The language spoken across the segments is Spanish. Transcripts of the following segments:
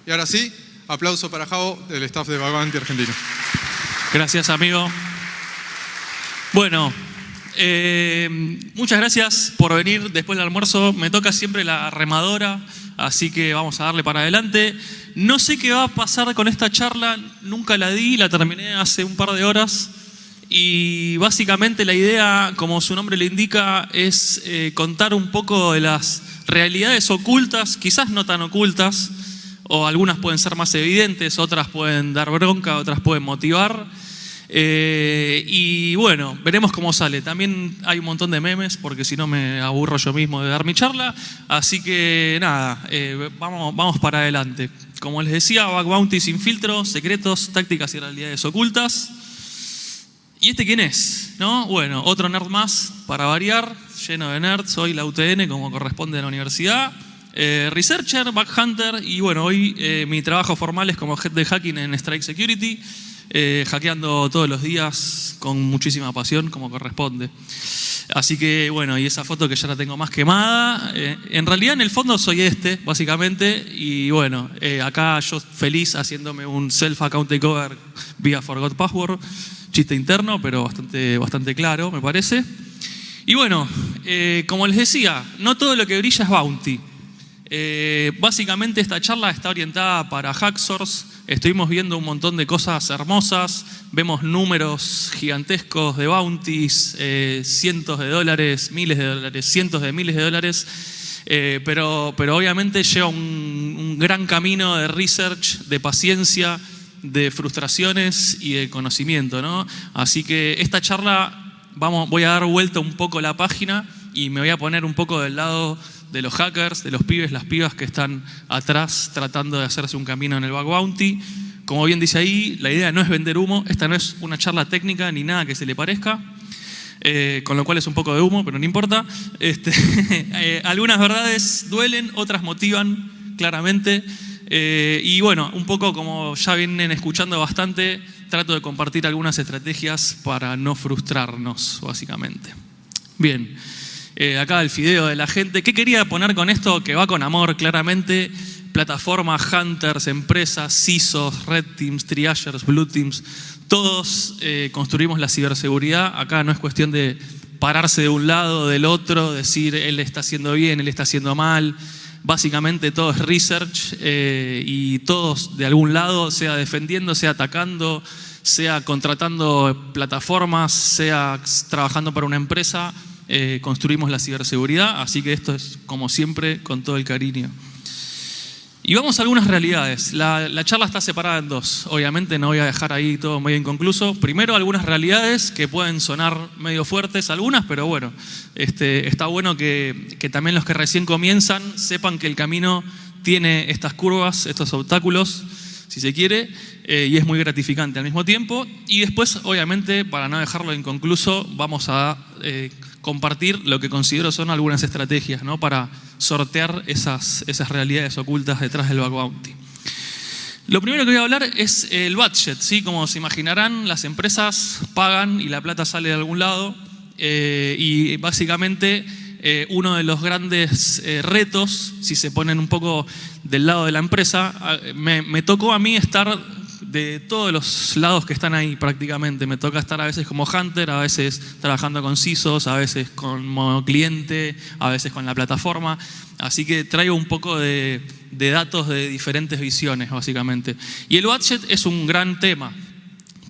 Y ahora sí, aplauso para Javo del staff de Bug Bounty argentino. Gracias, amigo. Bueno, muchas gracias por venir después del almuerzo. Me toca siempre la remadora, así que vamos a darle para adelante. No sé qué va a pasar con esta charla, nunca la di, la terminé hace un par de horas. Y básicamente la idea, como su nombre le indica, es contar un poco de las realidades ocultas, quizás no tan ocultas, o algunas pueden ser más evidentes, otras pueden dar bronca, otras pueden motivar. Y bueno, veremos cómo sale. También hay un montón de memes, porque si no me aburro yo mismo de dar mi charla. Así que nada, vamos para adelante. Como les decía, Bug Bounty sin filtro, secretos, tácticas y realidades ocultas. ¿Y este quién es? ¿No? Bueno, otro nerd más, para variar, lleno de nerds. Soy la UTN, como corresponde a la universidad. Researcher, Bug Hunter, y bueno, hoy mi trabajo formal es como head de hacking en Strike Security, hackeando todos los días con muchísima pasión, como corresponde. Así que bueno, y esa foto que ya la tengo más quemada, en realidad en el fondo soy básicamente, y bueno, acá yo feliz haciéndome un self-account takeover vía Forgot Password, chiste interno, pero bastante claro, me parece. Y bueno, como les decía, no todo lo que brilla es bounty. Básicamente esta charla está orientada para Hacksource. Estuvimos viendo un montón de cosas hermosas, vemos números gigantescos de bounties, cientos de dólares, miles de dólares, cientos de miles de dólares, pero obviamente lleva un gran camino de research, de paciencia, de frustraciones y de conocimiento, ¿no? Así que esta charla voy a dar vuelta un poco la página y me voy a poner un poco del lado de los hackers, de los pibes, las pibas que están atrás tratando de hacerse un camino en el Bug Bounty. Como bien dice ahí, la idea no es vender humo, esta no es una charla técnica ni nada que se le parezca, con lo cual es un poco de humo, pero no importa. Algunas verdades duelen, otras motivan claramente. Y bueno, un poco como ya vienen escuchando bastante, trato de compartir algunas estrategias para no frustrarnos, básicamente. Bien. Acá el fideo de la gente. ¿Qué quería poner con esto? Que va con amor, claramente. Plataformas, hunters, empresas, CISOs, red teams, triagers, blue teams. Todos construimos la ciberseguridad. Acá no es cuestión de pararse de un lado o del otro, decir él está haciendo bien, él está haciendo mal. Básicamente todo es research y todos de algún lado, sea defendiendo, sea atacando, sea contratando plataformas, sea trabajando para una empresa. Construimos la ciberseguridad, así que esto es como siempre con todo el cariño. Y vamos a algunas realidades. La charla está separada en dos, obviamente no voy a dejar ahí todo medio inconcluso. Primero algunas realidades que pueden sonar medio fuertes, algunas, pero bueno, está bueno que también los que recién comienzan sepan que el camino tiene estas curvas, estos obstáculos, si se quiere, y es muy gratificante al mismo tiempo. Y después, obviamente, para no dejarlo inconcluso, vamos a compartir lo que considero son algunas estrategias, ¿no? Para sortear esas realidades ocultas detrás del Bug Bounty. Lo primero que voy a hablar es el budget, ¿sí? Como se imaginarán, las empresas pagan y la plata sale de algún lado, y básicamente uno de los grandes retos, si se ponen un poco del lado de la empresa, me tocó a mí estar de todos los lados que están ahí prácticamente. Me toca estar a veces como hunter, a veces trabajando con CISOs, a veces como cliente, a veces con la plataforma. Así que traigo un poco de datos de diferentes visiones, básicamente. Y el budget es un gran tema,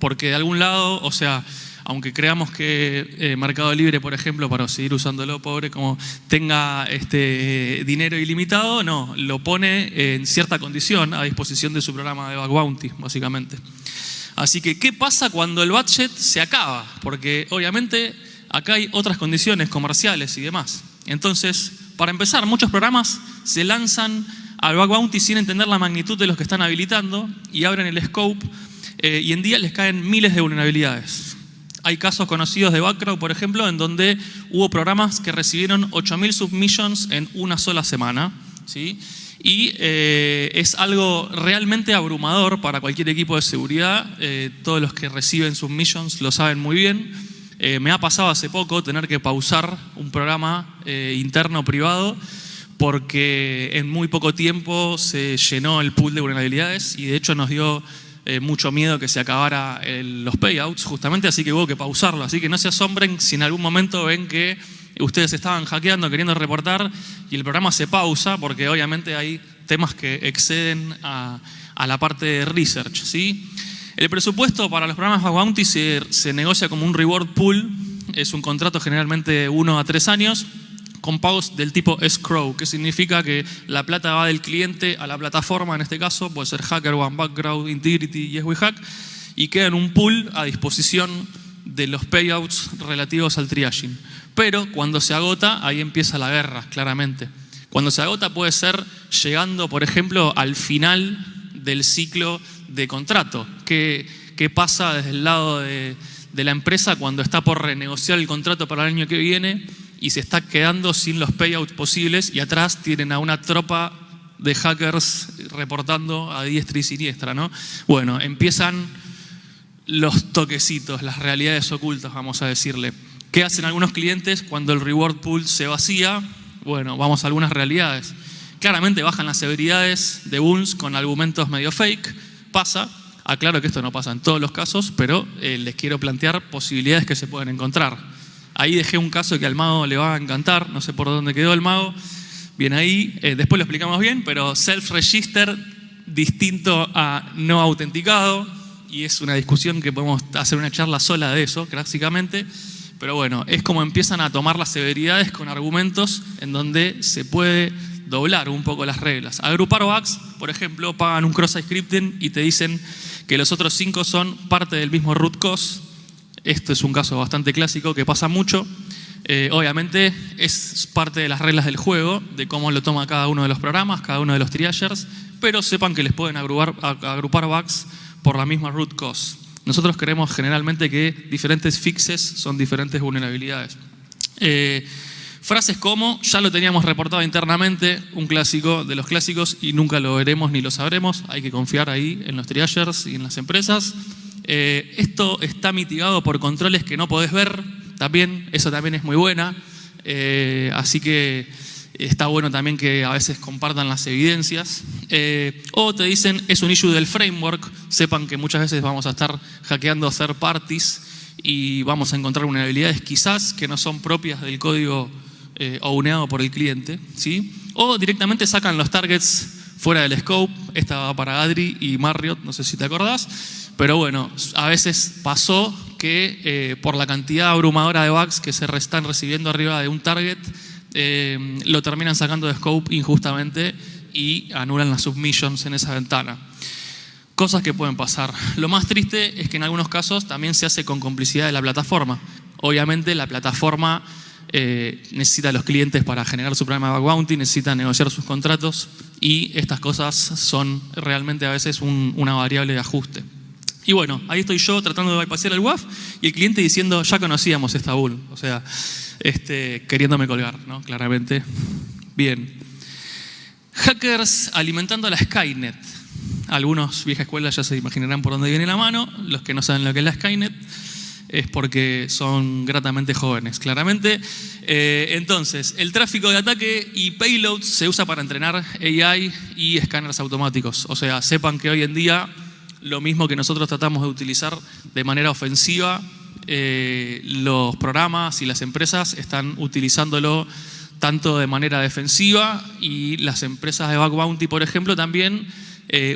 porque de algún lado, o sea, aunque creamos que Mercado Libre, por ejemplo, para seguir usándolo, pobre, como tenga dinero ilimitado, no, lo pone en cierta condición a disposición de su programa de Bug Bounty, básicamente. Así que, ¿qué pasa cuando el budget se acaba? Porque obviamente acá hay otras condiciones comerciales y demás. Entonces, para empezar, muchos programas se lanzan al Bug Bounty sin entender la magnitud de los que están habilitando y abren el scope, y en día les caen miles de vulnerabilidades. Hay casos conocidos de Bugcrowd, por ejemplo, en donde hubo programas que recibieron 8.000 submissions en una sola semana, ¿sí? Y es algo realmente abrumador para cualquier equipo de seguridad. Todos los que reciben submissions lo saben muy bien. Me ha pasado hace poco tener que pausar un programa interno privado porque en muy poco tiempo se llenó el pool de vulnerabilidades y de hecho nos dio mucho miedo que se acabara los payouts justamente, así que hubo que pausarlo. Así que no se asombren si en algún momento ven que ustedes estaban hackeando, queriendo reportar y el programa se pausa, porque obviamente hay temas que exceden a la parte de research, ¿sí? El presupuesto para los programas Bug Bounty se negocia como un reward pool. Es un contrato generalmente de 1 a 3 años con pagos del tipo escrow, que significa que la plata va del cliente a la plataforma, en este caso puede ser HackerOne, Background, Integrity y YesWeHack, y queda en un pool a disposición de los payouts relativos al triaging. Pero cuando se agota, ahí empieza la guerra, claramente. Cuando se agota puede ser llegando, por ejemplo, al final del ciclo de contrato. ¿Qué pasa desde el lado de la empresa cuando está por renegociar el contrato para el año que viene y se está quedando sin los payouts posibles y atrás tienen a una tropa de hackers reportando a diestra y siniestra, ¿no? Bueno, empiezan los toquecitos, las realidades ocultas, vamos a decirle. ¿Qué hacen algunos clientes cuando el reward pool se vacía? Bueno, vamos a algunas realidades. Claramente bajan las severidades de vulns con argumentos medio fake. Pasa. Aclaro que esto no pasa en todos los casos, pero les quiero plantear posibilidades que se pueden encontrar. Ahí dejé un caso que al mago le va a encantar, no sé por dónde quedó el mago. Bien ahí, después lo explicamos bien, pero self-register distinto a no autenticado, y es una discusión que podemos hacer una charla sola de eso, clásicamente. Pero bueno, es como empiezan a tomar las severidades con argumentos en donde se puede doblar un poco las reglas. Agrupar bugs, por ejemplo, pagan un cross-site scripting y te dicen que los otros 5 son parte del mismo root cause. Esto es un caso bastante clásico que pasa mucho. Obviamente es parte de las reglas del juego, de cómo lo toma cada uno de los programas, cada uno de los triagers, pero sepan que les pueden agrupar bugs por la misma root cause. Nosotros creemos generalmente que diferentes fixes son diferentes vulnerabilidades. Frases como, ya lo teníamos reportado internamente, un clásico de los clásicos y nunca lo veremos ni lo sabremos. Hay que confiar ahí en los triagers y en las empresas. Esto está mitigado por controles que no podés ver, también, eso también es muy buena. Así que está bueno también que a veces compartan las evidencias. O te dicen, es un issue del framework. Sepan que muchas veces vamos a estar hackeando third parties y vamos a encontrar vulnerabilidades quizás que no son propias del código owneado por el cliente, ¿sí? O directamente sacan los targets fuera del scope. Esta va para Adri y Marriott, no sé si te acordás. Pero bueno, a veces pasó que por la cantidad abrumadora de bugs que se están recibiendo arriba de un target, lo terminan sacando de scope injustamente y anulan las submissions en esa ventana. Cosas que pueden pasar. Lo más triste es que en algunos casos también se hace con complicidad de la plataforma. Obviamente la plataforma necesita a los clientes para generar su programa de bug bounty, necesita negociar sus contratos y estas cosas son realmente a veces una variable de ajuste. Y bueno, ahí estoy yo tratando de bypassar el WAF y el cliente diciendo, ya conocíamos esta bull. O sea, queriéndome colgar, ¿no? Claramente. Bien. Hackers alimentando la Skynet. Algunos vieja escuela ya se imaginarán por dónde viene la mano. Los que no saben lo que es la Skynet es porque son gratamente jóvenes, claramente. Entonces, el tráfico de ataque y payloads se usa para entrenar AI y escáneres automáticos. O sea, sepan que hoy en día lo mismo que nosotros tratamos de utilizar de manera ofensiva, los programas y las empresas están utilizándolo tanto de manera defensiva y las empresas de bug bounty, por ejemplo, también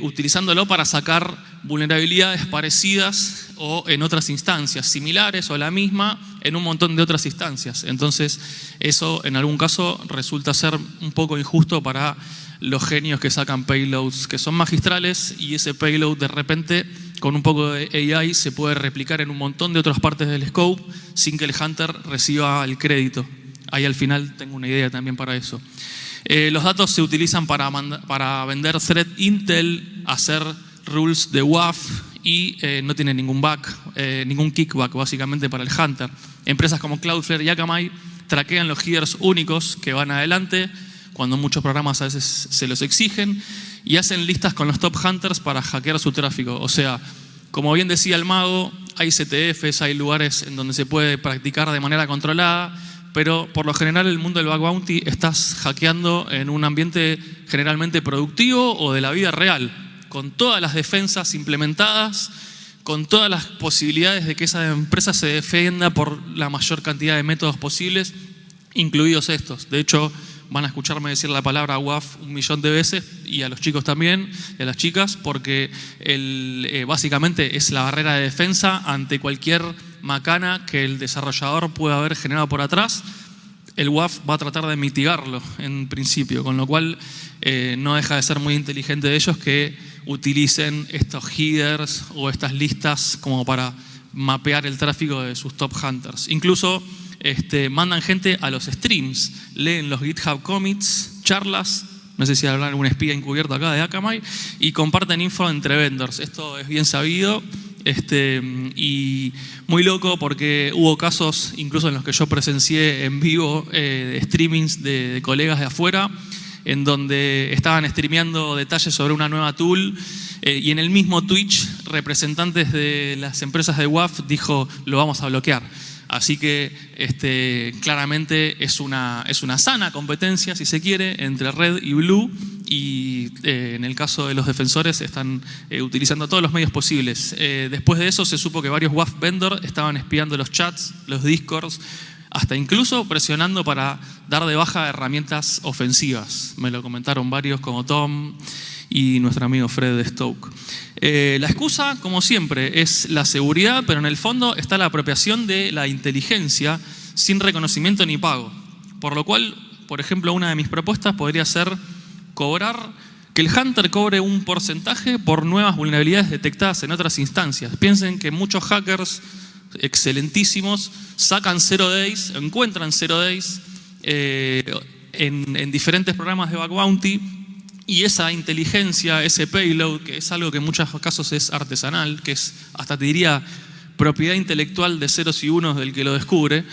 utilizándolo para sacar vulnerabilidades parecidas o en otras instancias, similares o la misma en un montón de otras instancias. Entonces, eso en algún caso resulta ser un poco injusto para los genios que sacan payloads que son magistrales y ese payload de repente con un poco de AI se puede replicar en un montón de otras partes del scope sin que el hunter reciba el crédito. Ahí al final tengo una idea también para eso. Los datos se utilizan para vender threat intel, hacer rules de WAF y no tiene ningún back, ningún kickback básicamente para el hunter. Empresas como Cloudflare y Akamai traquean los headers únicos que van adelante cuando muchos programas a veces se los exigen y hacen listas con los top hunters para hackear su tráfico. O sea, como bien decía el mago, hay CTFs, hay lugares en donde se puede practicar de manera controlada, pero por lo general el mundo del bug bounty estás hackeando en un ambiente generalmente productivo o de la vida real, con todas las defensas implementadas, con todas las posibilidades de que esa empresa se defienda por la mayor cantidad de métodos posibles, incluidos estos. De hecho, van a escucharme decir la palabra WAF 1.000.000 de veces, y a los chicos también, y a las chicas, porque básicamente es la barrera de defensa ante cualquier macana que el desarrollador pueda haber generado por atrás. El WAF va a tratar de mitigarlo en principio, con lo cual no deja de ser muy inteligente de ellos que utilicen estos headers o estas listas como para mapear el tráfico de sus top hunters. Incluso mandan gente a los streams, leen los GitHub commits, charlas, no sé si habrá algún espía encubierto acá de Akamai, y comparten info entre vendors. Esto es bien sabido y muy loco porque hubo casos incluso en los que yo presencié en vivo streamings de colegas de afuera en donde estaban streameando detalles sobre una nueva tool y en el mismo Twitch representantes de las empresas de WAF dijo lo vamos a bloquear. Así que claramente es una sana competencia, si se quiere, entre Red y Blue, y en el caso de los defensores están utilizando todos los medios posibles. Después de eso se supo que varios WAF vendors estaban espiando los chats, los discords, hasta incluso presionando para dar de baja herramientas ofensivas. Me lo comentaron varios como Tom y nuestro amigo Fred de Stoke. La excusa, como siempre, es la seguridad, pero en el fondo está la apropiación de la inteligencia sin reconocimiento ni pago. Por lo cual, por ejemplo, una de mis propuestas podría ser que el hunter cobre un porcentaje por nuevas vulnerabilidades detectadas en otras instancias. Piensen que muchos hackers excelentísimos sacan 0 days, encuentran 0 days en diferentes programas de bug bounty. Y esa inteligencia, ese payload, que es algo que en muchos casos es artesanal, que es, hasta te diría, propiedad intelectual de ceros y unos del que lo descubre,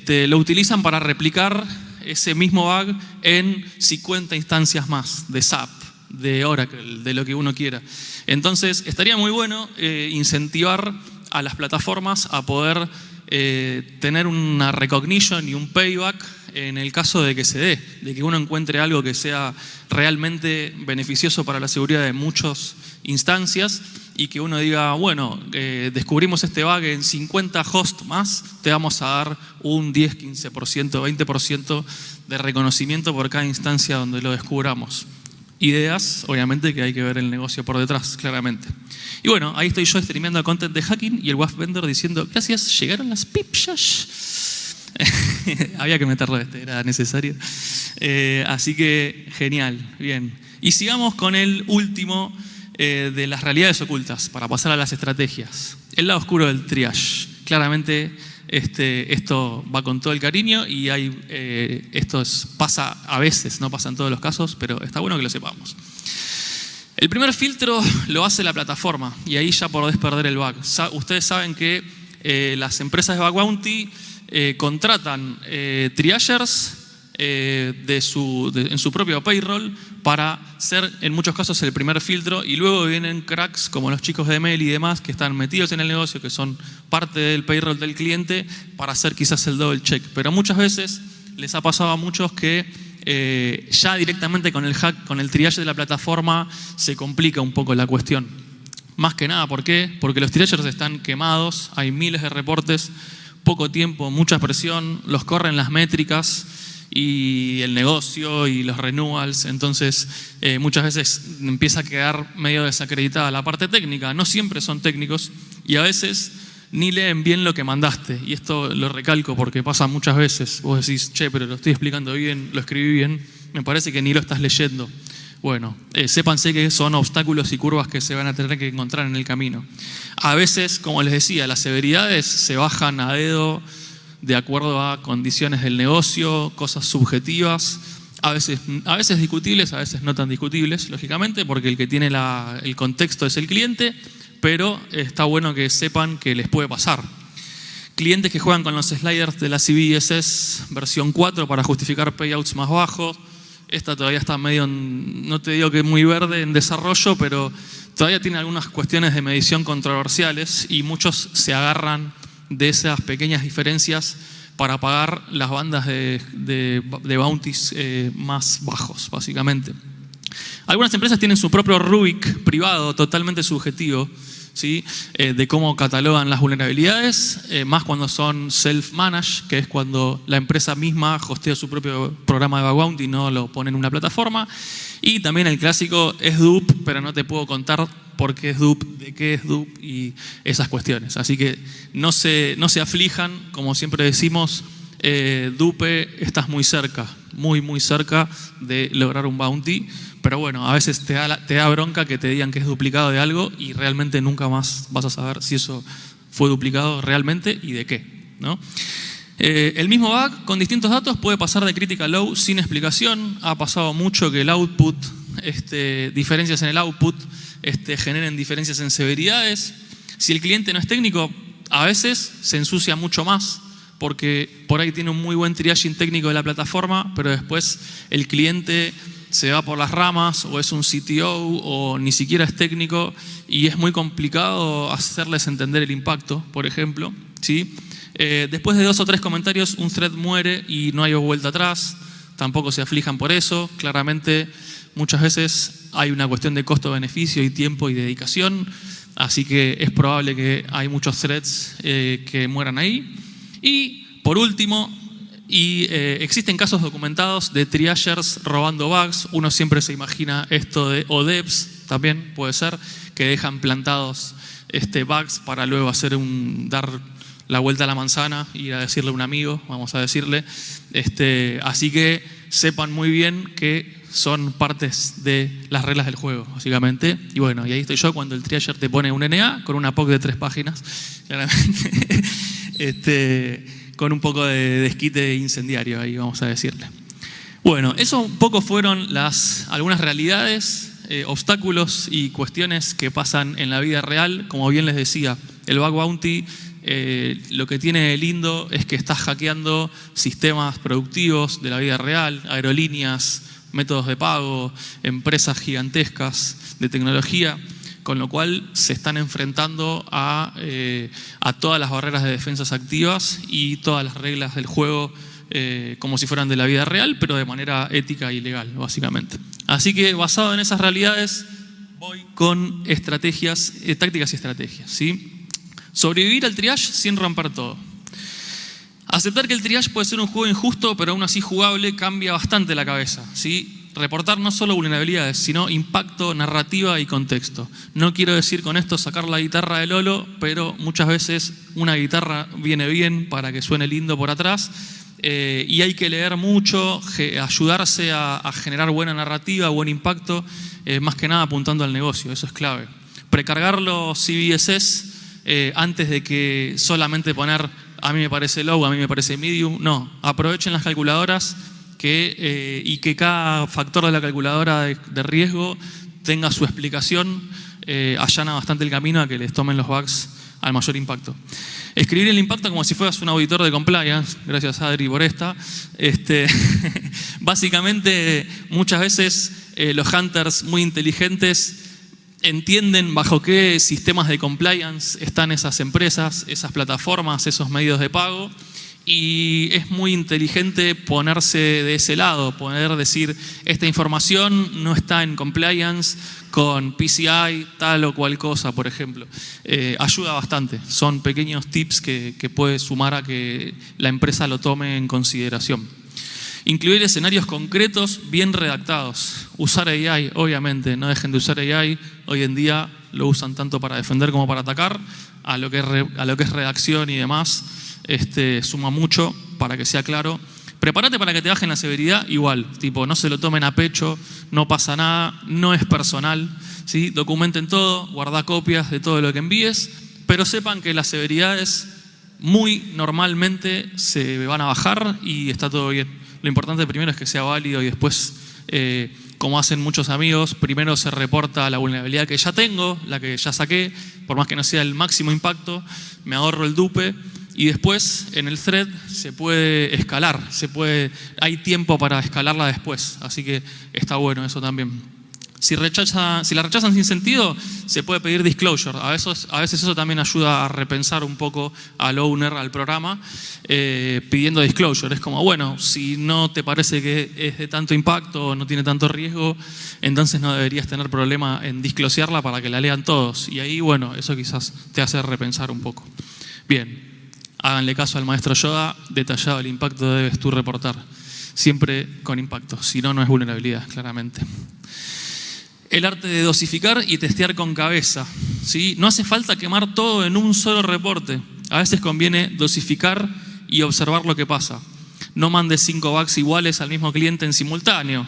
lo utilizan para replicar ese mismo bug en 50 instancias más de SAP, de Oracle, de lo que uno quiera. Entonces, estaría muy bueno incentivar a las plataformas a poder tener una recognition y un payback en el caso de que se dé, de que uno encuentre algo que sea realmente beneficioso para la seguridad de muchas instancias y que uno diga, bueno, descubrimos este bug en 50 hosts más, te vamos a dar un 10, 15%, 20% de reconocimiento por cada instancia donde lo descubramos. Ideas, obviamente, que hay que ver el negocio por detrás, claramente. Y bueno, ahí estoy yo streameando content de hacking y el WAF vendor diciendo, gracias, llegaron las pipshash. Había que meterlo, era necesario. Así que, genial, bien. Y sigamos con el último de las realidades ocultas, para pasar a las estrategias. El lado oscuro del triage. Claramente, esto va con todo el cariño y pasa a veces, no pasa en todos los casos, pero está bueno que lo sepamos. El primer filtro lo hace la plataforma y ahí ya podés perder el bug. Ustedes saben que las empresas de bug bounty contratan triagers en su propio payroll para ser en muchos casos el primer filtro, y luego vienen cracks como los chicos de Mail y demás que están metidos en el negocio, que son parte del payroll del cliente, para hacer quizás el double check. Pero muchas veces les ha pasado a muchos que ya directamente con el triage de la plataforma se complica un poco la cuestión. Más que nada, ¿por qué? Porque los triagers están quemados, hay miles de reportes, poco tiempo, mucha presión, los corren las métricas y el negocio y los renewals. Entonces muchas veces empieza a quedar medio desacreditada la parte técnica. No siempre son técnicos y a veces ni leen bien lo que mandaste, y esto lo recalco porque pasa muchas veces. Vos decís, che, pero lo estoy explicando bien, lo escribí bien, me parece que ni lo estás leyendo. Bueno, sépanse que son obstáculos y curvas que se van a tener que encontrar en el camino. A veces, como les decía, las severidades se bajan a dedo de acuerdo a condiciones del negocio, cosas subjetivas, a veces discutibles, a veces no tan discutibles, lógicamente, porque el que tiene el contexto es el cliente, pero está bueno que sepan que les puede pasar. Clientes que juegan con los sliders de la CVSS versión 4 para justificar payouts más bajos. Esta todavía está medio, no te digo que muy verde en desarrollo, pero todavía tiene algunas cuestiones de medición controversiales y muchos se agarran de esas pequeñas diferencias para pagar las bandas de bounties más bajos, básicamente. Algunas empresas tienen su propio Rubik privado, totalmente subjetivo, ¿sí? De cómo catalogan las vulnerabilidades, más cuando son self-managed, que es cuando la empresa misma hostea su propio programa de bug bounty y no lo pone en una plataforma. Y también el clásico es dupe, pero no te puedo contar por qué es dupe, de qué es dupe y esas cuestiones. Así que no se aflijan, como siempre decimos, dupe, estás muy cerca, muy cerca de lograr un bounty. Pero bueno, a veces te da bronca que te digan que es duplicado de algo y realmente nunca más vas a saber si eso fue duplicado realmente y de qué, ¿no? El mismo bug con distintos datos puede pasar de critical low sin explicación. Ha pasado mucho que el output, diferencias en el output, generen diferencias en severidades. Si el cliente no es técnico, a veces se ensucia mucho más, porque por ahí tiene un muy buen triaging técnico de la plataforma, pero después el cliente se va por las ramas, o es un CTO, o ni siquiera es técnico, y es muy complicado hacerles entender el impacto, por ejemplo, ¿sí? Después de 2 o 3 comentarios, un thread muere y no hay vuelta atrás. Tampoco se aflijan por eso. Claramente, muchas veces hay una cuestión de costo-beneficio y tiempo y dedicación, así que es probable que hay muchos threads que mueran ahí. Y, por último, existen casos documentados de triagers robando bugs. Uno siempre se imagina esto de devs, también puede ser, que dejan plantados bugs para luego dar la vuelta a la manzana y ir a decirle a un amigo, vamos a decirle. Así que sepan muy bien que son partes de las reglas del juego, básicamente. Y bueno, y ahí estoy yo cuando el triager te pone un NA con una POC de 3 páginas, claramente. Con un poco de desquite incendiario ahí, vamos a decirle. Bueno, eso un poco fueron algunas realidades, obstáculos y cuestiones que pasan en la vida real. Como bien les decía, el bug bounty lo que tiene lindo es que estás hackeando sistemas productivos de la vida real, aerolíneas, métodos de pago, empresas gigantescas de tecnología, con lo cual se están enfrentando a todas las barreras de defensas activas y todas las reglas del juego como si fueran de la vida real, pero de manera ética y legal, básicamente. Así que basado en esas realidades, voy con tácticas y estrategias, ¿sí? Sobrevivir al triage sin romper todo. Aceptar que el triage puede ser un juego injusto, pero aún así jugable, cambia bastante la cabeza, ¿sí? Reportar no solo vulnerabilidades, sino impacto, narrativa y contexto. No quiero decir con esto sacar la guitarra de Lolo, pero muchas veces una guitarra viene bien para que suene lindo por atrás, y hay que leer mucho, ayudarse a generar buena narrativa, buen impacto, más que nada apuntando al negocio, eso es clave. Precargar los CVSS antes de que solamente poner a mí me parece low, a mí me parece medium, no, aprovechen las calculadoras y que cada factor de la calculadora de riesgo tenga su explicación, allana bastante el camino a que les tomen los bugs al mayor impacto. Escribir el impacto como si fueras un auditor de compliance, gracias Adri por esta. Básicamente, muchas veces los hunters muy inteligentes entienden bajo qué sistemas de compliance están esas empresas, esas plataformas, esos medios de pago, y es muy inteligente ponerse de ese lado, poder decir, esta información no está en compliance con PCI, tal o cual cosa, por ejemplo. Ayuda bastante, son pequeños tips que puede sumar a que la empresa lo tome en consideración. Incluir escenarios concretos bien redactados. Usar AI, obviamente, no dejen de usar AI. Hoy en día lo usan tanto para defender como para atacar. A lo que es redacción y demás, suma mucho para que sea claro. Prepárate para que te bajen la severidad, igual. Tipo, no se lo tomen a pecho, no pasa nada, no es personal, ¿sí? Documenten todo, guarda copias de todo lo que envíes, pero sepan que las severidades muy normalmente se van a bajar y está todo bien. Lo importante primero es que sea válido y después, como hacen muchos amigos, primero se reporta la vulnerabilidad que ya tengo, la que ya saqué, por más que no sea el máximo impacto, me ahorro el dupe y después en el thread se puede escalar, hay tiempo para escalarla después, así que está bueno eso también. Si la rechazan sin sentido, se puede pedir disclosure. A veces eso también ayuda a repensar un poco al owner, al programa, pidiendo disclosure. Es como, bueno, si no te parece que es de tanto impacto, no tiene tanto riesgo, entonces no deberías tener problema en disclosearla para que la lean todos. Y ahí, bueno, eso quizás te hace repensar un poco. Bien, háganle caso al maestro Yoda, detallado el impacto debes tú reportar. Siempre con impacto, si no, no es vulnerabilidad, claramente. El arte de dosificar y testear con cabeza, ¿sí? No hace falta quemar todo en un solo reporte. A veces conviene dosificar y observar lo que pasa. No mandes 5 bugs iguales al mismo cliente en simultáneo.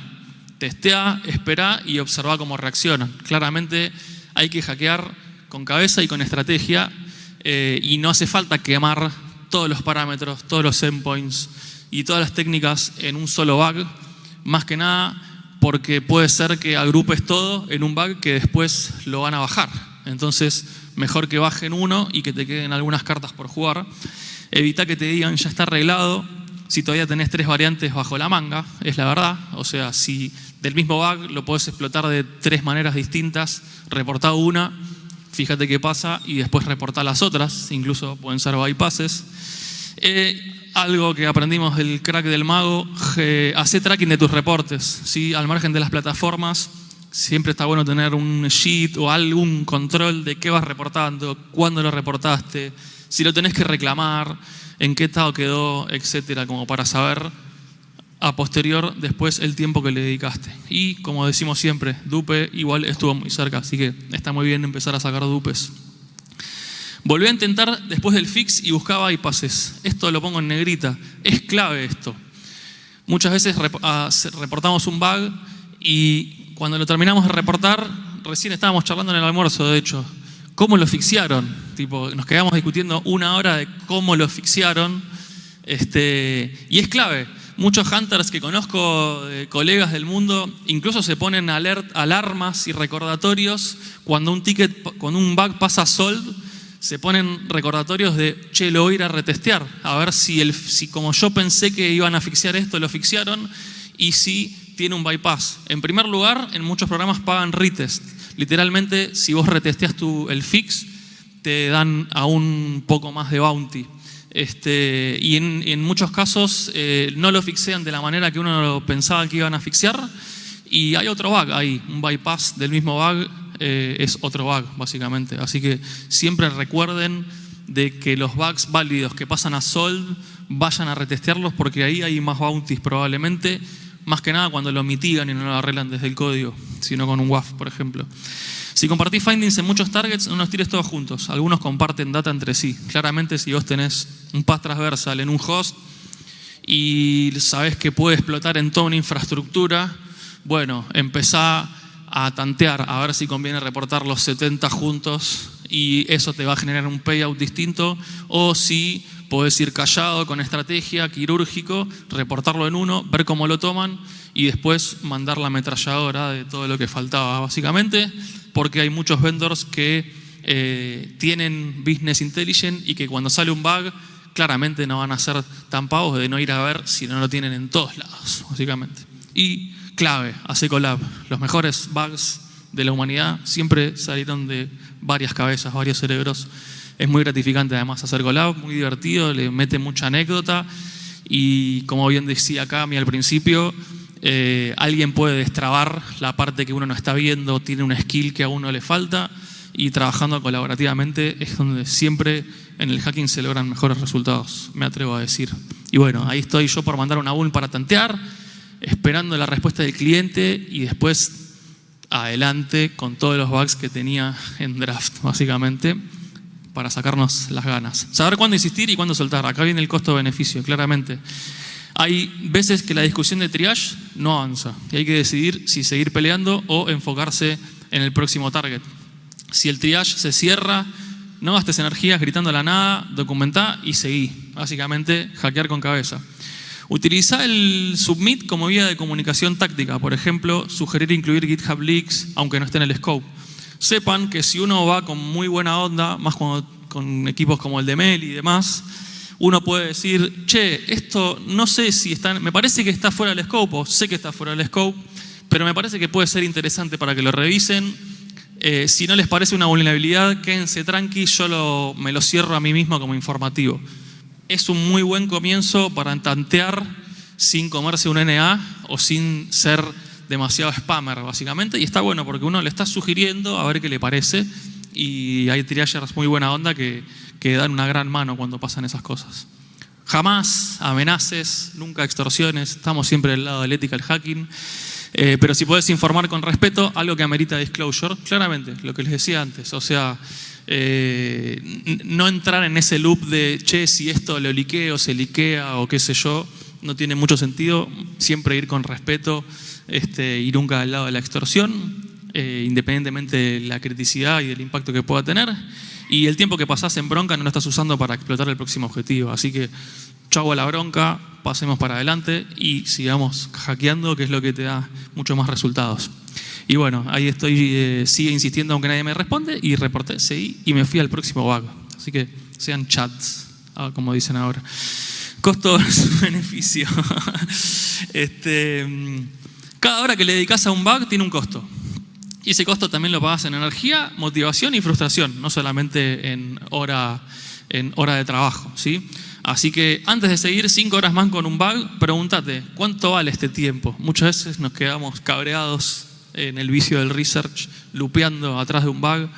Testea, espera y observa cómo reaccionan. Claramente hay que hackear con cabeza y con estrategia y no hace falta quemar todos los parámetros, todos los endpoints y todas las técnicas en un solo bug. Más que nada porque puede ser que agrupes todo en un bug que después lo van a bajar. Entonces, mejor que bajen uno y que te queden algunas cartas por jugar. Evita que te digan, ya está arreglado, si todavía tenés 3 variantes bajo la manga, es la verdad. O sea, si del mismo bug lo podés explotar de 3 maneras distintas, reportá una, fíjate qué pasa y después reportá las otras, incluso pueden ser bypasses. Algo que aprendimos del crack del mago, hacé tracking de tus reportes, ¿sí? Al margen de las plataformas, siempre está bueno tener un sheet o algún control de qué vas reportando, cuándo lo reportaste, si lo tenés que reclamar, en qué estado quedó, etcétera, como para saber a posterior después el tiempo que le dedicaste. Y como decimos siempre, dupe igual estuvo muy cerca, así que está muy bien empezar a sacar dupes. Volví a intentar después del fix y buscaba bypasses. Esto lo pongo en negrita. Es clave esto. Muchas veces reportamos un bug y cuando lo terminamos de reportar, recién estábamos charlando en el almuerzo, de hecho, ¿cómo lo fixearon? Tipo, nos quedamos discutiendo 1 hora de cómo lo fixearon. Y es clave. Muchos hunters que conozco, colegas del mundo, incluso se ponen alarmas y recordatorios cuando un bug pasa solved. Se ponen recordatorios de, che, lo voy a ir a retestear, a ver si como yo pensé que iban a fixear esto, lo fixearon, y si tiene un bypass. En primer lugar, en muchos programas pagan retest. Literalmente, si vos retesteas el fix, te dan aún un poco más de bounty. Y en muchos casos no lo fixean de la manera que uno pensaba que iban a fixear, y hay otro bug ahí, un bypass del mismo bug. Es otro bug, básicamente. Así que siempre recuerden de que los bugs válidos que pasan a solve, vayan a retestearlos porque ahí hay más bounties probablemente, más que nada cuando lo mitigan y no lo arreglan desde el código, sino con un WAF, por ejemplo. Si compartís findings en muchos targets, no los tires todos juntos. Algunos comparten data entre sí. Claramente, si vos tenés un path transversal en un host y sabés que puede explotar en toda una infraestructura, bueno, empezá a tantear, a ver si conviene reportar los 70 juntos y eso te va a generar un payout distinto, o si podés ir callado con estrategia, quirúrgico, reportarlo en uno, ver cómo lo toman y después mandar la ametralladora de todo lo que faltaba, básicamente, porque hay muchos vendors que tienen business intelligence y que cuando sale un bug, claramente no van a ser tan pavos de no ir a ver si no lo tienen en todos lados, básicamente. Y clave, hace collab. Los mejores bugs de la humanidad siempre salieron de varias cabezas, varios cerebros. Es muy gratificante además hacer collab, muy divertido, le mete mucha anécdota y como bien decía Cami al principio, alguien puede destrabar la parte que uno no está viendo, tiene una skill que a uno le falta y trabajando colaborativamente es donde siempre en el hacking se logran mejores resultados, me atrevo a decir. Y bueno, ahí estoy yo por mandar una bull para tantear, esperando la respuesta del cliente y después adelante con todos los bugs que tenía en draft, básicamente, para sacarnos las ganas. Saber cuándo insistir y cuándo soltar. Acá viene el costo-beneficio, claramente. Hay veces que la discusión de triage no avanza y hay que decidir si seguir peleando o enfocarse en el próximo target. Si el triage se cierra, no gastes energías gritando a la nada, documentá y seguí. Básicamente, hackear con cabeza. Utiliza el submit como vía de comunicación táctica. Por ejemplo, sugerir incluir GitHub leaks, aunque no esté en el scope. Sepan que si uno va con muy buena onda, más con equipos como el de Mel y demás, uno puede decir, che, esto no sé si está, me parece que está fuera del scope, o sé que está fuera del scope, pero me parece que puede ser interesante para que lo revisen. Si no les parece una vulnerabilidad, quédense tranqui, yo me lo cierro a mí mismo como informativo. Es un muy buen comienzo para tantear sin comerse un NA o sin ser demasiado spammer, básicamente, y está bueno porque uno le está sugiriendo a ver qué le parece, y hay triagers muy buena onda que dan una gran mano cuando pasan esas cosas. Jamás amenaces, nunca extorsiones, estamos siempre del lado del ethical hacking, pero si podés informar con respeto, algo que amerita disclosure, claramente, lo que les decía antes, o sea, no entrar en ese loop de, che, si esto lo liqueo, se liquea o qué sé yo, no tiene mucho sentido, siempre ir con respeto y nunca al lado de la extorsión, independientemente de la criticidad y del impacto que pueda tener. Y el tiempo que pasás en bronca no lo estás usando para explotar el próximo objetivo. Así que chau a la bronca, pasemos para adelante y sigamos hackeando, que es lo que te da mucho más resultados. Y bueno, ahí estoy, sigue insistiendo aunque nadie me responde, y reporté, seguí y me fui al próximo bug. Así que sean chats, como dicen ahora. Costo versus beneficio. Cada hora que le dedicas a un bug tiene un costo. Y ese costo también lo pagas en energía, motivación y frustración, no solamente en hora de trabajo, ¿sí? Así que antes de seguir 5 horas más con un bug, pregúntate, ¿cuánto vale este tiempo? Muchas veces nos quedamos cabreados en el vicio del research, lupeando atrás de un bug,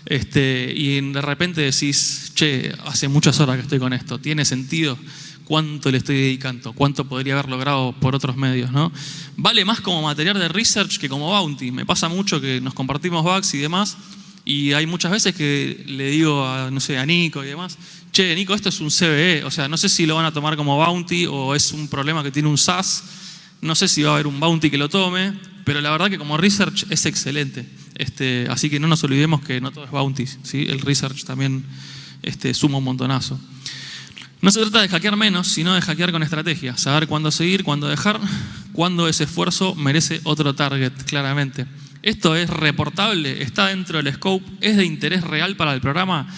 y de repente decís, che, hace muchas horas que estoy con esto, ¿tiene sentido? ¿Cuánto le estoy dedicando? ¿Cuánto podría haber logrado por otros medios, ¿no? Vale más como material de research que como bounty. Me pasa mucho que nos compartimos bugs y demás, y hay muchas veces que le digo a Nico y demás, che, Nico, esto es un CVE, o sea, no sé si lo van a tomar como bounty o es un problema que tiene un SaaS, no sé si va a haber un bounty que lo tome, pero la verdad que como research es excelente. Así que no nos olvidemos que no todo es bounty, ¿sí? El research también suma un montonazo. No se trata de hackear menos, sino de hackear con estrategia. Saber cuándo seguir, cuándo dejar, cuándo ese esfuerzo merece otro target, claramente. Esto es reportable, está dentro del scope, es de interés real para el programa.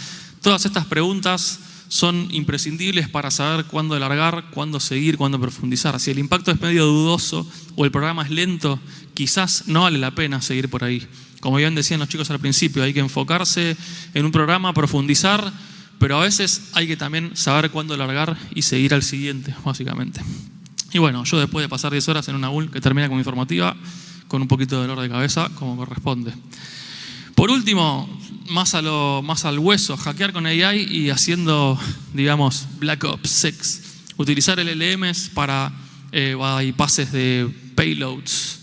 Todas estas preguntas son imprescindibles para saber cuándo largar, cuándo seguir, cuándo profundizar. Si el impacto es medio dudoso o el programa es lento, quizás no vale la pena seguir por ahí. Como bien decían los chicos al principio, hay que enfocarse en un programa, profundizar, pero a veces hay que también saber cuándo largar y seguir al siguiente, básicamente. Y bueno, yo después de pasar 10 horas en una UL que termina como informativa, con un poquito de dolor de cabeza, como corresponde. Por último, más al hueso, hackear con AI y haciendo, digamos, Black Ops 6. Utilizar LLMs para bypasses de payloads.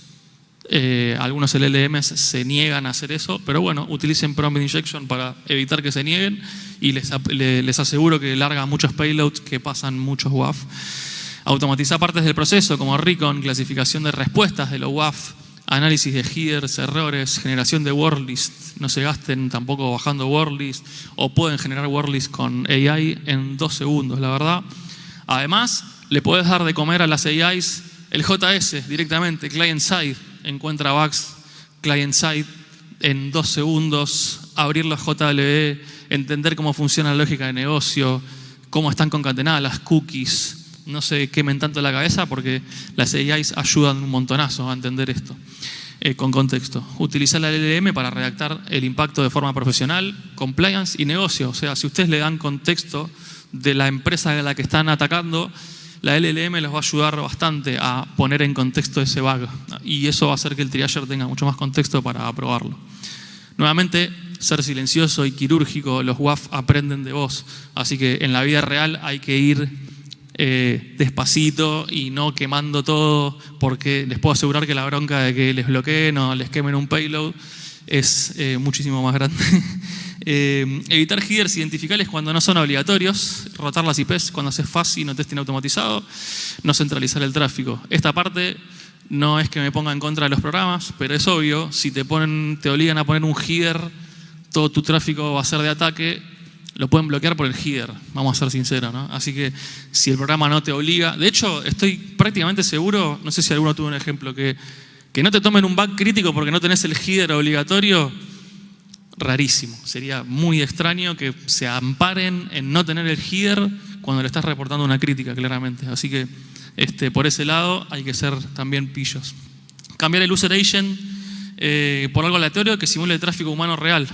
Algunos LLMs se niegan a hacer eso, pero bueno, utilicen prompt injection para evitar que se nieguen, y les aseguro que larga muchos payloads que pasan muchos WAF. Automatizar partes del proceso como recon, clasificación de respuestas de los WAF, análisis de headers, errores, generación de wordlist. No se gasten tampoco bajando wordlist, o pueden generar wordlist con AI en 2 segundos, la verdad. Además, le puedes dar de comer a las AIs el JS directamente, client-side. Encuentra bugs client-side en 2 segundos, abrir los JWE, entender cómo funciona la lógica de negocio, cómo están concatenadas las cookies. No se quemen tanto la cabeza porque las AIs ayudan un montonazo a entender esto con contexto. Utilizar la LLM para redactar el impacto de forma profesional, compliance y negocio. O sea, si ustedes le dan contexto de la empresa a la que están atacando, la LLM les va a ayudar bastante a poner en contexto ese bug, y eso va a hacer que el triager tenga mucho más contexto para aprobarlo. Nuevamente, ser silencioso y quirúrgico, los WAF aprenden de vos, así que en la vida real hay que ir despacito y no quemando todo, porque les puedo asegurar que la bronca de que les bloqueen o les quemen un payload es muchísimo más grande. Evitar headers identificables cuando no son obligatorios, rotar las IPs cuando haces fuzzy y no testing automatizado, no centralizar el tráfico. Esta parte no es que me ponga en contra de los programas, pero es obvio, si te obligan a poner un header, todo tu tráfico va a ser de ataque, lo pueden bloquear por el header, vamos a ser sinceros, ¿no? Así que si el programa no te obliga, de hecho estoy prácticamente seguro, no sé si alguno tuvo un ejemplo, que no te tomen un bug crítico porque no tenés el header obligatorio, rarísimo. Sería muy extraño que se amparen en no tener el header cuando le estás reportando una crítica, claramente. Así que por ese lado hay que ser también pillos. cambiar el user agent por algo aleatorio que simule el tráfico humano real.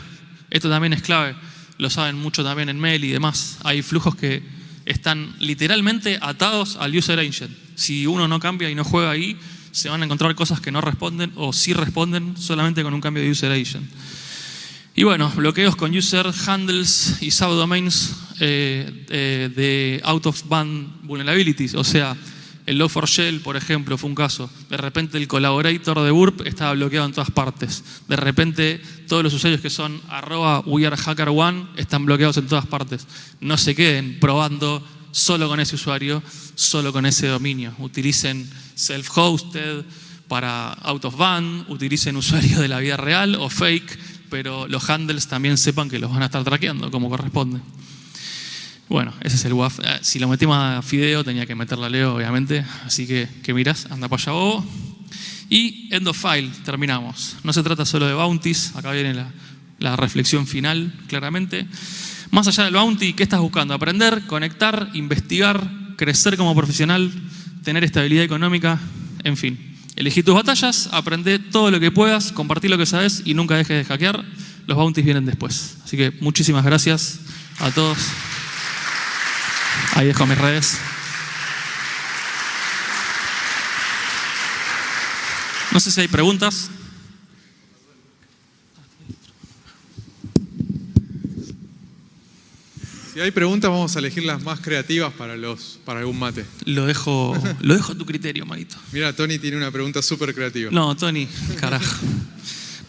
Esto también es clave, lo saben mucho también en mail y demás. Hay flujos que están literalmente atados al user agent. Si uno no cambia y no juega ahí, se van a encontrar cosas que no responden o sí responden solamente con un cambio de user agent. Y bueno, bloqueos con user handles y subdomains de out of band vulnerabilities. O sea, el Log4Shell, por ejemplo, fue un caso. De repente el collaborator de Burp estaba bloqueado en todas partes. De repente todos los usuarios que son @wearehackerone están bloqueados en todas partes. No se queden probando solo con ese usuario, solo con ese dominio. Utilicen self-hosted para out of band, utilicen usuarios de la vida real o fake, pero los handles también sepan que los van a estar traqueando como corresponde. Bueno, ese es el WAF. Si lo metimos a Fideo, tenía que meterla a Leo, obviamente. Así que mirás, anda para allá bobo. Y end of file, terminamos. No se trata solo de bounties, acá viene la reflexión final, claramente. Más allá del bounty, ¿qué estás buscando? Aprender, conectar, investigar, crecer como profesional, tener estabilidad económica, en fin. Elegí tus batallas, aprende todo lo que puedas, compartí lo que sabes y nunca dejes de hackear. Los bounties vienen después. Así que muchísimas gracias a todos. Ahí dejo mis redes. No sé si hay preguntas. Si hay preguntas, vamos a elegir las más creativas para algún mate. Lo dejo a tu criterio, Marito. Mira, Tony tiene una pregunta súper creativa. No, Tony, carajo.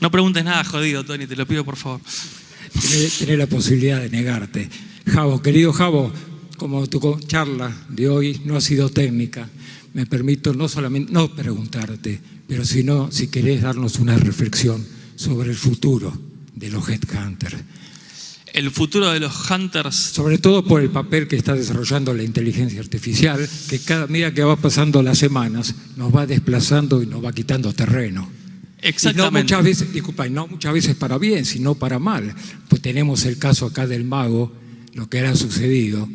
No preguntes nada, jodido, Tony, te lo pido por favor. Tenés la posibilidad de negarte. Javo, querido Javo, como tu charla de hoy no ha sido técnica, me permito no solamente no preguntarte, pero sino si querés darnos una reflexión sobre el futuro de los headhunters. El futuro de los hunters. Sobre todo por el papel que está desarrollando la inteligencia artificial, que cada medida que va pasando las semanas nos va desplazando y nos va quitando terreno. Exactamente. Y no muchas veces, disculpa, no muchas veces para bien, sino para mal. Pues tenemos el caso acá del mago, lo que ha sucedido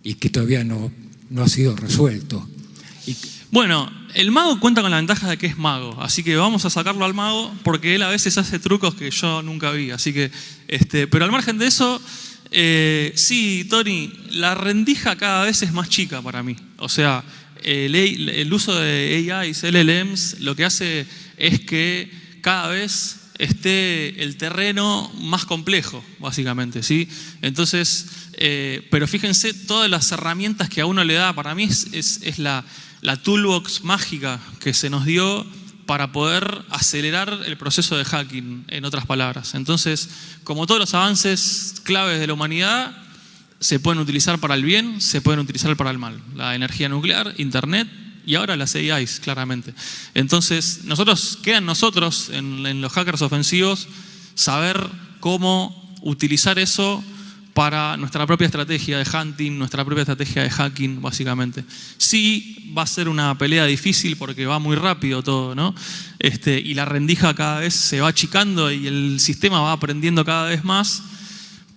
y que todavía no ha sido resuelto. Bueno, el mago cuenta con la ventaja de que es mago, así que vamos a sacarlo al mago porque él a veces hace trucos que yo nunca vi, así que, pero al margen de eso, sí, Tony, la rendija cada vez es más chica para mí. O sea, el uso de AIs, LLMs, lo que hace es que cada vez esté el terreno más complejo, básicamente, ¿sí? Entonces, pero fíjense, todas las herramientas que a uno le da, para mí es la toolbox mágica que se nos dio para poder acelerar el proceso de hacking, en otras palabras. Entonces, como todos los avances claves de la humanidad, se pueden utilizar para el bien, se pueden utilizar para el mal. La energía nuclear, internet y ahora las AIs, claramente. Entonces, queda en nosotros, en los hackers ofensivos, saber cómo utilizar eso para nuestra propia estrategia de hunting, nuestra propia estrategia de hacking, básicamente. Sí, va a ser una pelea difícil porque va muy rápido todo, ¿no? Y la rendija cada vez se va achicando y el sistema va aprendiendo cada vez más,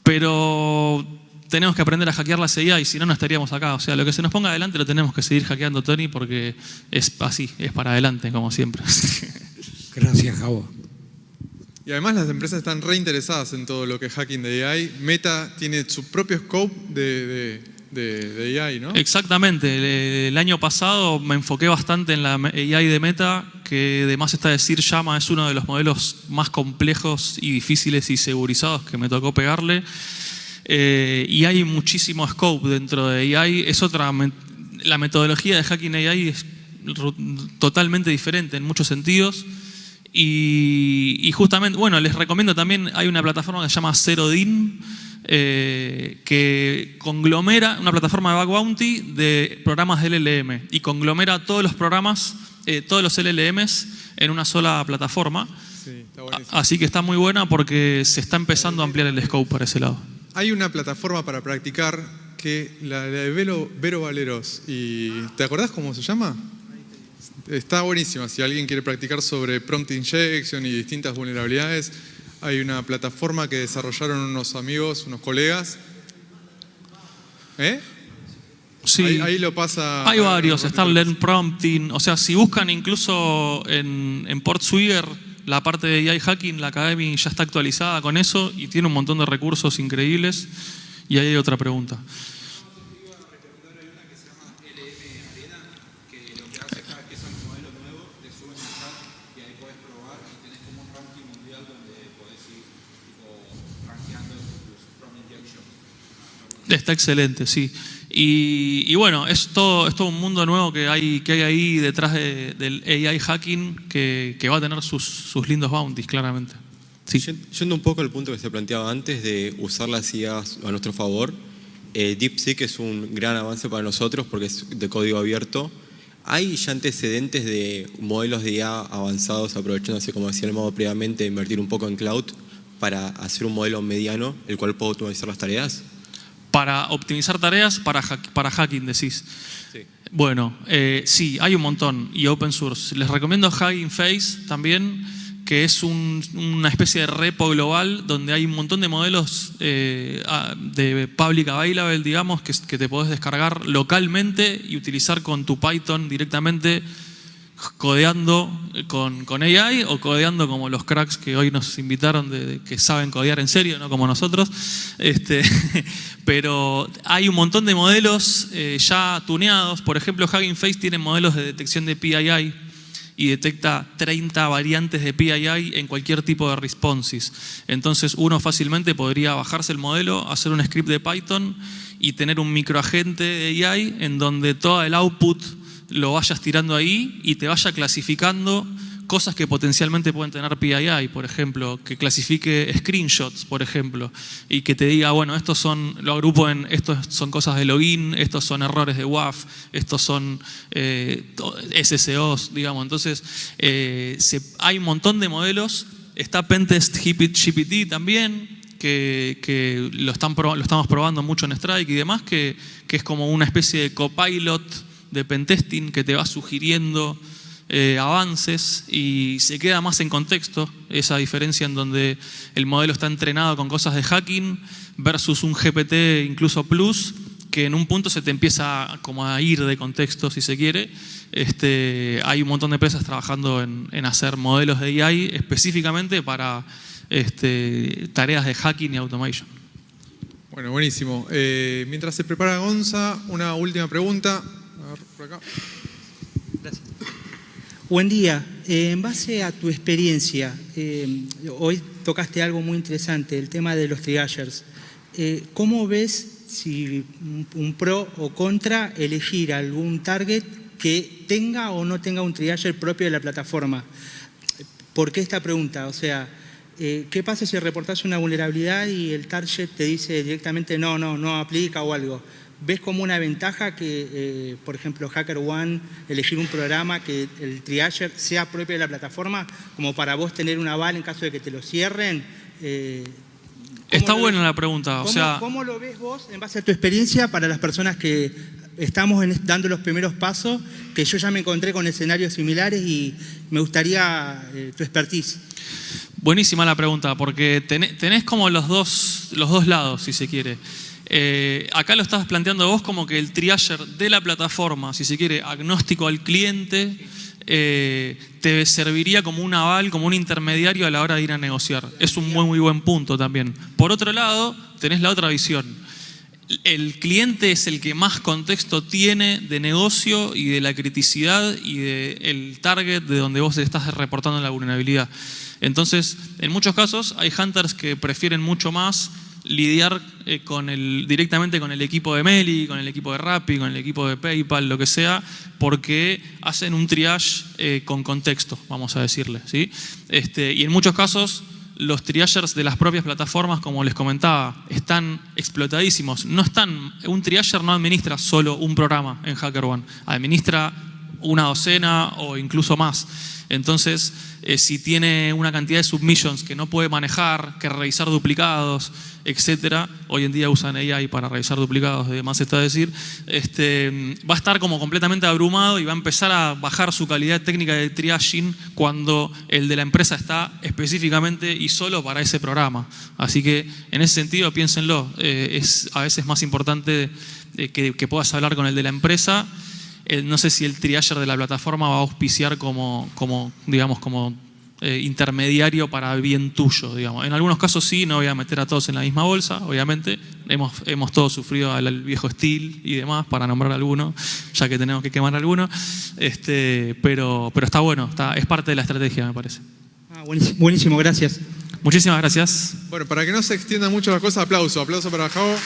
pero tenemos que aprender a hackear la CIA y si no, no estaríamos acá. O sea, lo que se nos ponga adelante lo tenemos que seguir hackeando, Tony, porque es así, es para adelante, como siempre. Gracias, Javo. Y además las empresas están reinteresadas en todo lo que es hacking de AI. Meta tiene su propio scope de AI, ¿no? Exactamente. El año pasado me enfoqué bastante en la AI de Meta, que de más está decir, Llama es uno de los modelos más complejos y difíciles y segurizados que me tocó pegarle. Y hay muchísimo scope dentro de AI. La metodología de hacking AI es totalmente diferente en muchos sentidos. Y justamente, bueno, les recomiendo también, hay una plataforma que se llama ZeroDin, que conglomera, una plataforma de bug bounty de programas de LLM y conglomera todos los programas, todos los LLMs en una sola plataforma. Sí, está buenísimo. Así que está muy buena porque se está empezando a ampliar el scope para ese lado. Hay una plataforma para practicar que la de Vero Valeros. ¿Te acordás cómo se llama? Está buenísima. Si alguien quiere practicar sobre prompt injection y distintas vulnerabilidades, hay una plataforma que desarrollaron unos amigos, unos colegas. Sí. Ahí lo pasa. Hay varios, está Learn Prompting. O sea, si buscan incluso en Portswigger, la parte de AI Hacking, la Academy ya está actualizada con eso y tiene un montón de recursos increíbles. Y ahí hay otra pregunta. Está excelente, sí. Y bueno, es todo un mundo nuevo que hay ahí detrás del AI hacking que va a tener sus lindos bounties, claramente. Sí. Yendo un poco al punto que se planteaba antes de usar las IAs a nuestro favor, DeepSeek es un gran avance para nosotros porque es de código abierto. ¿Hay ya antecedentes de modelos de IA avanzados aprovechándose, como decía el modo previamente, de invertir un poco en cloud para hacer un modelo mediano, el cual pueda automatizar las tareas? Para optimizar tareas, para hacking, decís. Sí. Bueno, sí, hay un montón. Y open source. Les recomiendo Hugging Face también, que es una especie de repo global donde hay un montón de modelos de public available, digamos, que te podés descargar localmente y utilizar con tu Python directamente, codeando con AI o codeando como los cracks que hoy nos invitaron que saben codear en serio, no como nosotros. Pero hay un montón de modelos ya tuneados. Por ejemplo, Hugging Face tiene modelos de detección de PII y detecta 30 variantes de PII en cualquier tipo de responses. Entonces uno fácilmente podría bajarse el modelo, hacer un script de Python y tener un microagente de AI en donde todo el output lo vayas tirando ahí y te vaya clasificando cosas que potencialmente pueden tener PII, por ejemplo, que clasifique screenshots, por ejemplo, y que te diga, bueno, lo agrupo en, estos son cosas de login, estos son errores de WAF, estos son SSOs, digamos. Entonces, hay un montón de modelos. Está Pentest GPT también, que lo estamos probando mucho en Strike y demás, que es como una especie de copilot de pentesting que te va sugiriendo avances y se queda más en contexto, esa diferencia en donde el modelo está entrenado con cosas de hacking versus un GPT incluso plus, que en un punto se te empieza como a ir de contexto, si se quiere. Hay un montón de empresas trabajando en hacer modelos de AI específicamente para tareas de hacking y automation. Bueno, buenísimo. Mientras se prepara Gonza, una última pregunta. A ver, por acá. Gracias. Buen día. En base a tu experiencia, hoy tocaste algo muy interesante, el tema de los triagers. ¿Cómo ves si un pro o contra elegir algún target que tenga o no tenga un triager propio de la plataforma? ¿Por qué esta pregunta? O sea, ¿qué pasa si reportas una vulnerabilidad y el target te dice directamente no aplica o algo? ¿Ves como una ventaja que, por ejemplo, HackerOne, elegir un programa que el triager sea propio de la plataforma, como para vos tener un aval en caso de que te lo cierren? Está buena la pregunta. ¿Cómo lo ves vos en base a tu experiencia para las personas que estamos dando los primeros pasos, que yo ya me encontré con escenarios similares y me gustaría tu expertise? Buenísima la pregunta, porque tenés como los dos lados, si se quiere. Acá lo estás planteando vos como que el triager de la plataforma, si se quiere, agnóstico al cliente, te serviría como un aval, como un intermediario a la hora de ir a negociar. Es un muy buen punto también. Por otro lado, tenés la otra visión. El cliente es el que más contexto tiene de negocio y de la criticidad y del target de donde vos estás reportando la vulnerabilidad. Entonces, en muchos casos hay hunters que prefieren mucho más lidiar directamente con el equipo de Meli, con el equipo de Rappi, con el equipo de PayPal, lo que sea, porque hacen un triage con contexto, vamos a decirle, ¿sí? Y en muchos casos los triagers de las propias plataformas, como les comentaba, están explotadísimos. Un triager no administra solo un programa en HackerOne, administra una docena o incluso más. Entonces, si tiene una cantidad de submissions que no puede manejar, que revisar duplicados, etcétera, hoy en día usan AI para revisar duplicados, además está decir, va a estar como completamente abrumado y va a empezar a bajar su calidad técnica de triaging cuando el de la empresa está específicamente y solo para ese programa. Así que en ese sentido piénsenlo, es a veces más importante que puedas hablar con el de la empresa. No sé si el triager de la plataforma va a auspiciar como intermediario para bien tuyo, digamos. En algunos casos sí, no voy a meter a todos en la misma bolsa, obviamente. Hemos todos sufrido al viejo Steel y demás, para nombrar alguno, ya que tenemos que quemar alguno. Pero está bueno, es parte de la estrategia, me parece. Buenísimo, gracias. Muchísimas gracias. Bueno, para que no se extiendan mucho las cosas, aplauso para Javo.